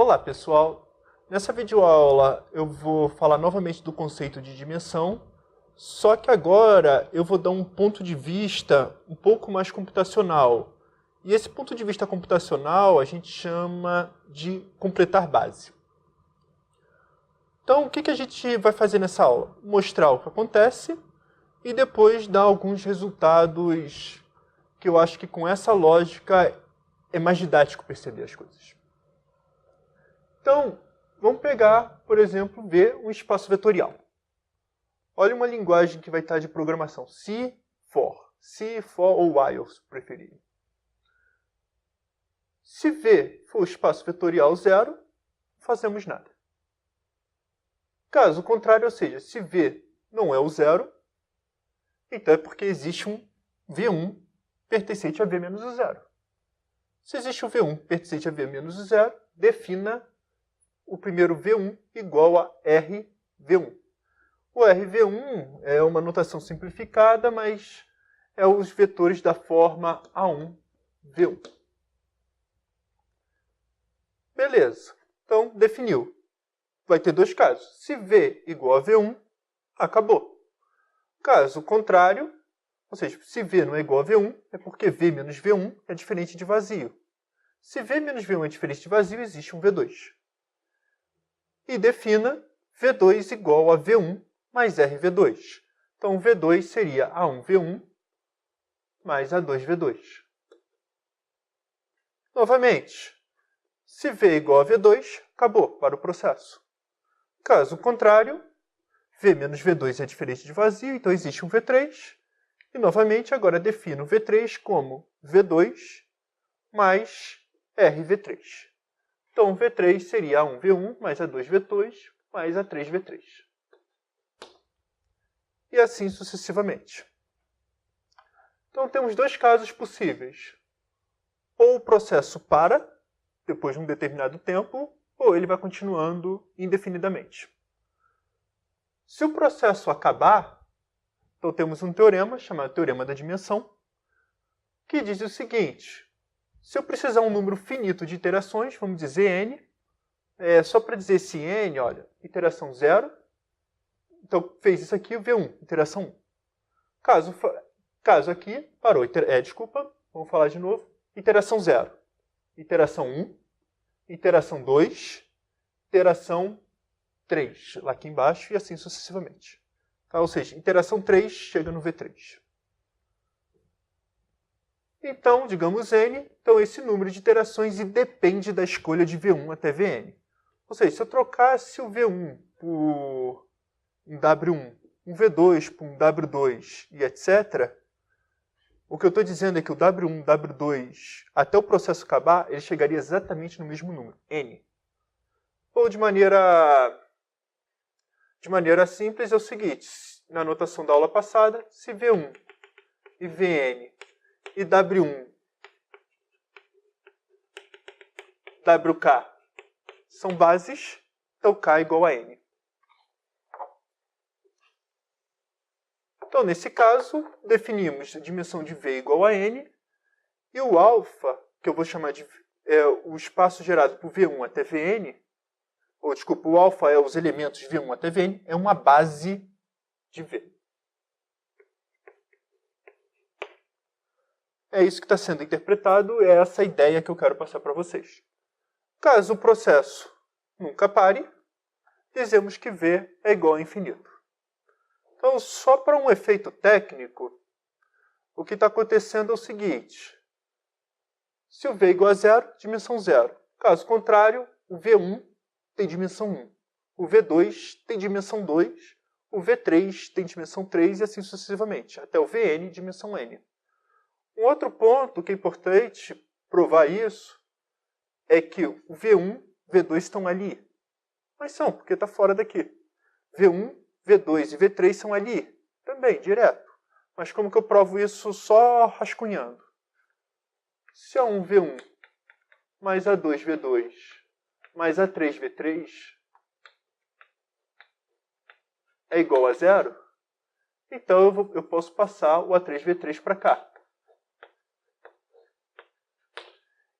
Olá pessoal, nessa videoaula eu vou falar novamente do conceito de dimensão, só que agora eu vou dar um ponto de vista um pouco mais computacional. E esse ponto de vista computacional a gente chama de completar base. Então o que a gente vai fazer nessa aula? Mostrar o que acontece e depois dar alguns resultados que eu acho que com essa lógica é mais didático perceber as coisas. Então, vamos pegar, por exemplo, ver um espaço vetorial. Olha uma linguagem que vai estar de programação. C, for ou while, se preferirem. Se V for o espaço vetorial 0, não fazemos nada. Caso contrário, ou seja, se V não é o 0, então é porque existe um V1 pertencente a V menos o 0. Se existe um V1 pertencente a V menos o 0, defina o primeiro V1 igual a RV1. O RV1 é uma notação simplificada, mas é os vetores da forma A1V1. Beleza. Então, definiu. Vai ter dois casos. Se V igual a V1, acabou. Caso contrário, ou seja, se V não é igual a V1, é porque V menos V1 é diferente de vazio. Se V menos V1 é diferente de vazio, existe um V2. E defina V2 igual a V1 mais RV2. Então, V2 seria A1V1 mais A2V2. Novamente, se V é igual a V2, acabou para o processo. Caso contrário, V menos V2 é diferente de vazio, então existe um V3. E, novamente, agora defino V3 como V2 mais RV3. Então, V3 seria A1V1 mais A2V2 mais A3V3. E assim sucessivamente. Então, temos dois casos possíveis. Ou o processo para, depois de um determinado tempo, ou ele vai continuando indefinidamente. Se o processo acabar, então temos um teorema, chamado Teorema da Dimensão, que diz o seguinte: se eu precisar um número finito de iterações, vamos dizer n, só para dizer esse n, olha, iteração 0, então fez isso aqui, o V1, iteração 1. Caso aqui, parou, desculpa, vamos falar de novo, iteração 0, iteração 1, iteração 2, iteração 3, lá aqui embaixo, e assim sucessivamente. Tá? Ou seja, iteração 3 chega no V3. Então, digamos n, então esse número de iterações depende da escolha de V1 até Vn. Ou seja, se eu trocasse o V1 por um W1, um V2 por um W2 e etc., o que eu estou dizendo é que o W1, W2, até o processo acabar, ele chegaria exatamente no mesmo número, n. Ou de maneira simples é o seguinte, na anotação da aula passada, se V1 e Vn e W1, WK são bases, então K é igual a N. Então, nesse caso, definimos a dimensão de V igual a N, e o alfa, que eu vou chamar de o espaço gerado por V1 até Vn, ou desculpa, o alfa é os elementos de V1 até Vn, é uma base de V. É isso que está sendo interpretado, é essa ideia que eu quero passar para vocês. Caso o processo nunca pare, dizemos que V é igual a infinito. Então, só para um efeito técnico, o que está acontecendo é o seguinte. Se o V é igual a 0, dimensão 0. Caso contrário, o V1 tem dimensão 1. O V2 tem dimensão 2. O V3 tem dimensão 3 e assim sucessivamente, até o Vn, dimensão n. Um outro ponto que é importante provar isso é que o V1 e V2 estão ali. Mas são, porque está fora daqui. V1, V2 e V3 são ali, também, direto. Mas como que eu provo isso só rascunhando? Se A1V1 mais A2V2 mais A3V3 é igual a 0, então eu posso passar o A3V3 para cá.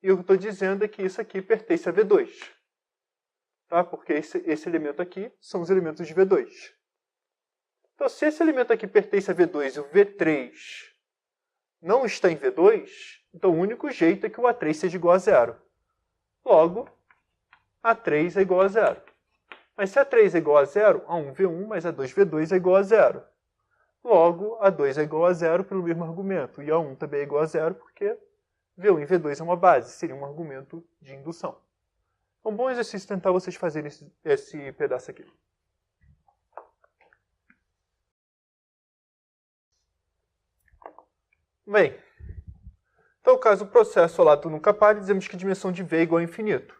E eu estou dizendo é que isso aqui pertence a V2. tá? Porque esse elemento aqui são os elementos de V2. Então, se esse elemento aqui pertence a V2 e o V3 não está em V2, então o único jeito é que o A3 seja igual a zero. Logo, A3 é igual a zero. Mas se A3 é igual a zero, A1V1 mais A2V2 é igual a zero. Logo, A2 é igual a zero pelo mesmo argumento. E A1 também é igual a zero porque V1 e V2 é uma base. Seria um argumento de indução. É um bom exercício tentar vocês fazerem esse pedaço aqui. Bem, então, caso o processo lá tu nunca pare, dizemos que a dimensão de V é igual a infinito.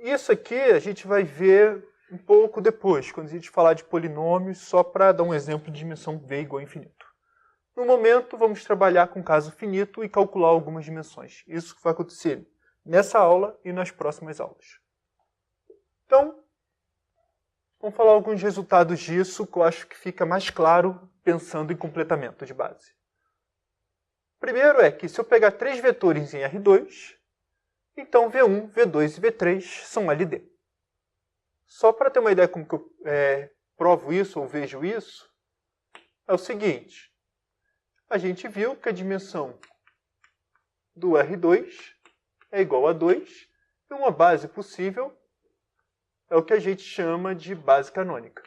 Isso aqui a gente vai ver um pouco depois, quando a gente falar de polinômios, só para dar um exemplo de dimensão V igual a infinito. No momento, vamos trabalhar com caso finito e calcular algumas dimensões. Isso vai acontecer nessa aula e nas próximas aulas. Então, vamos falar alguns resultados disso, que eu acho que fica mais claro pensando em completamento de base. Primeiro é que se eu pegar três vetores em R2, então V1, V2 e V3 são LD. Só para ter uma ideia como que eu provo isso ou vejo isso, é o seguinte. A gente viu que a dimensão do R2 é igual a 2, e uma base possível é o que a gente chama de base canônica.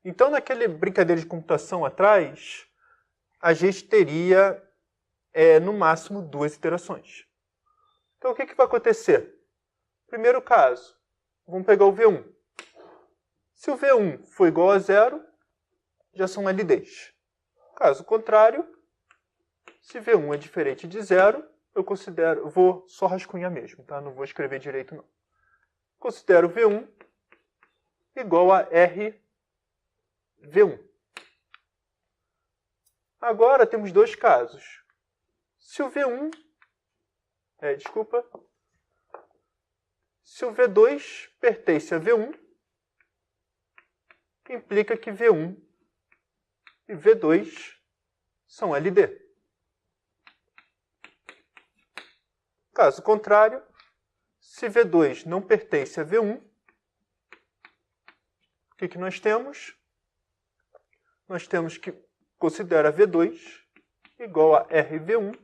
Então, naquele brincadeira de computação atrás, a gente teria, no máximo, duas iterações. Então, o que vai acontecer? Primeiro caso, vamos pegar o V1. Se o V1 for igual a zero, já são LDs. Caso contrário, se V1 é diferente de zero, eu vou só rascunhar mesmo, tá? Não vou escrever direito, não. Considero V1 igual a RV1. Agora temos dois casos. Se o V1... Se o V2 pertence a V1, implica que V1 e V2 são LD. Caso contrário, se V2 não pertence a V1, o que nós temos? Nós temos que considerar V2 igual a RV1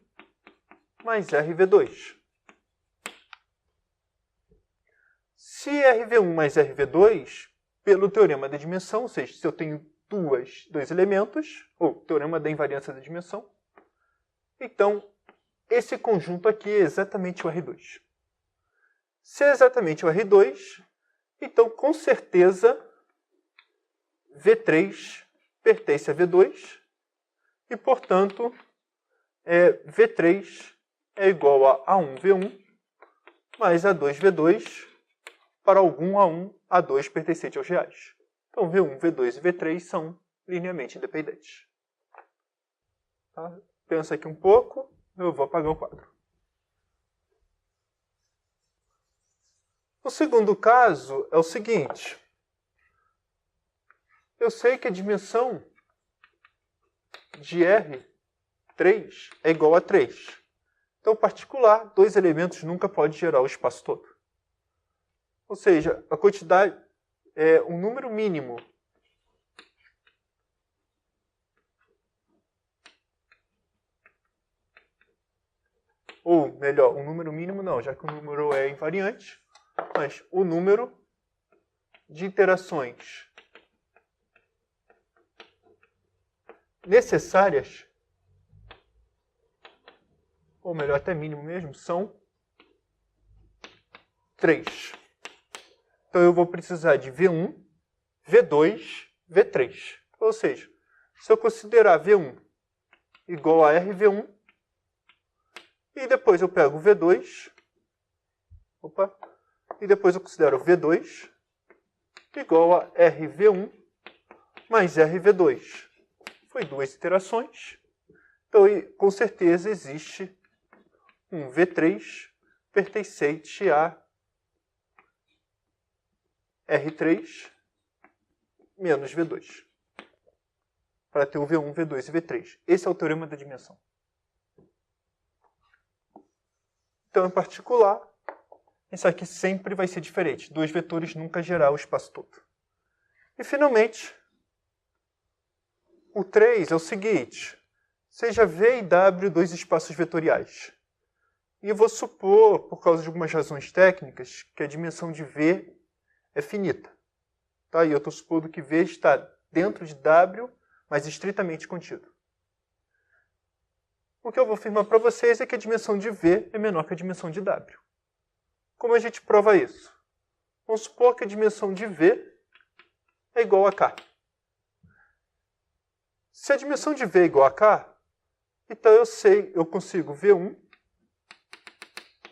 mais RV2. Se RV1 mais RV2, pelo teorema da dimensão, ou seja, se eu tenho dois elementos, ou teorema da invariância da dimensão, então esse conjunto aqui é exatamente o R2. Se é exatamente o R2, então com certeza V3 pertence a V2 e, portanto, V3 é igual a A1V1 mais A2V2 para algum A1, A2 pertencente aos reais. Então, V1, V2 e V3 são linearmente independentes. Tá? Pensa aqui um pouco, eu vou apagar o quadro. O segundo caso é o seguinte. Eu sei que a dimensão de R3 é igual a 3. Então, particular, dois elementos nunca pode gerar o espaço todo. Ou seja, a quantidade é um número mínimo ou melhor, um número mínimo não, já que o número é invariante, mas o número de iterações necessárias, ou melhor, até mínimo mesmo, são 3. Então eu vou precisar de V1, V2, V3. Ou seja, se eu considerar V1 igual a RV1, e depois eu pego V2, e depois eu considero V2 igual a RV1 mais RV2. Foi duas iterações. Então, com certeza, existe um V3 pertencente a R3 menos V2. Para ter o V1, V2 e V3. Esse é o teorema da dimensão. Então, em particular, Isso aqui sempre vai ser diferente. 2 vetores nunca gerar o espaço todo. E, finalmente, o 3 é o seguinte. Seja V e W 2 espaços vetoriais. E eu vou supor, por causa de algumas razões técnicas, que a dimensão de V é finita. Tá? E eu estou supondo que V está dentro de W, mas estritamente contido. O que eu vou afirmar para vocês é que a dimensão de V é menor que a dimensão de W. Como a gente prova isso? Vamos supor que a dimensão de V é igual a K. Se a dimensão de V é igual a K, então eu consigo V1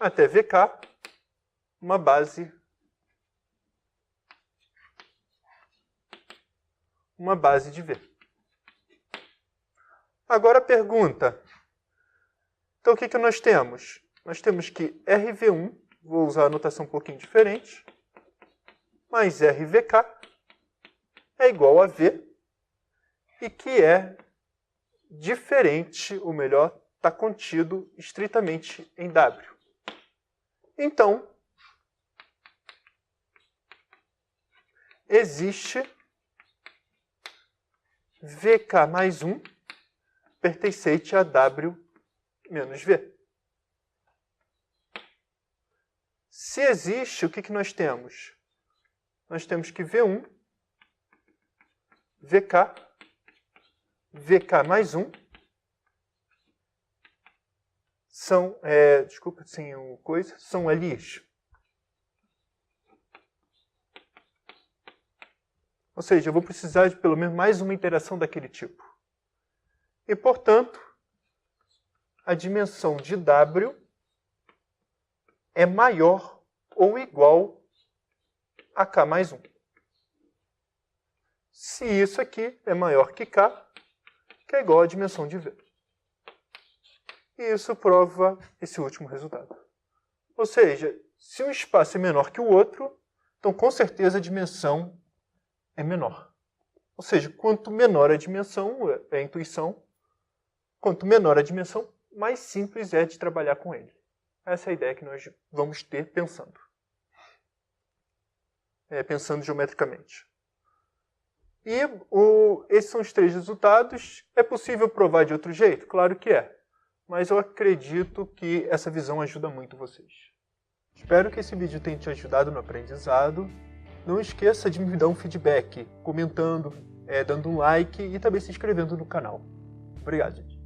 até VK, uma base de V. Agora a pergunta. Então o que nós temos? Nós temos que RV1, vou usar a notação um pouquinho diferente, mais RVK é igual a V, e que é diferente, ou melhor, está contido estritamente em W. Então, existe VK mais 1 pertencente a W menos V. Se existe, o que nós temos? Nós temos que V1, VK mais 1 são, são LIs. Ou seja, eu vou precisar de pelo menos mais uma interação daquele tipo. E, portanto, a dimensão de W é maior ou igual a K mais 1. Se isso aqui é maior que K, que é igual à dimensão de V. E isso prova esse último resultado. Ou seja, se um espaço é menor que o outro, então com certeza a dimensão é menor. Ou seja, quanto menor a dimensão, é a intuição, quanto menor a dimensão, mais simples é de trabalhar com ele. Essa é a ideia que nós vamos ter pensando. Pensando geometricamente. E esses são os 3 resultados. É possível provar de outro jeito? Claro que é. Mas eu acredito que essa visão ajuda muito vocês. Espero que esse vídeo tenha te ajudado no aprendizado. Não esqueça de me dar um feedback, comentando, dando um like e também se inscrevendo no canal. Obrigado, gente.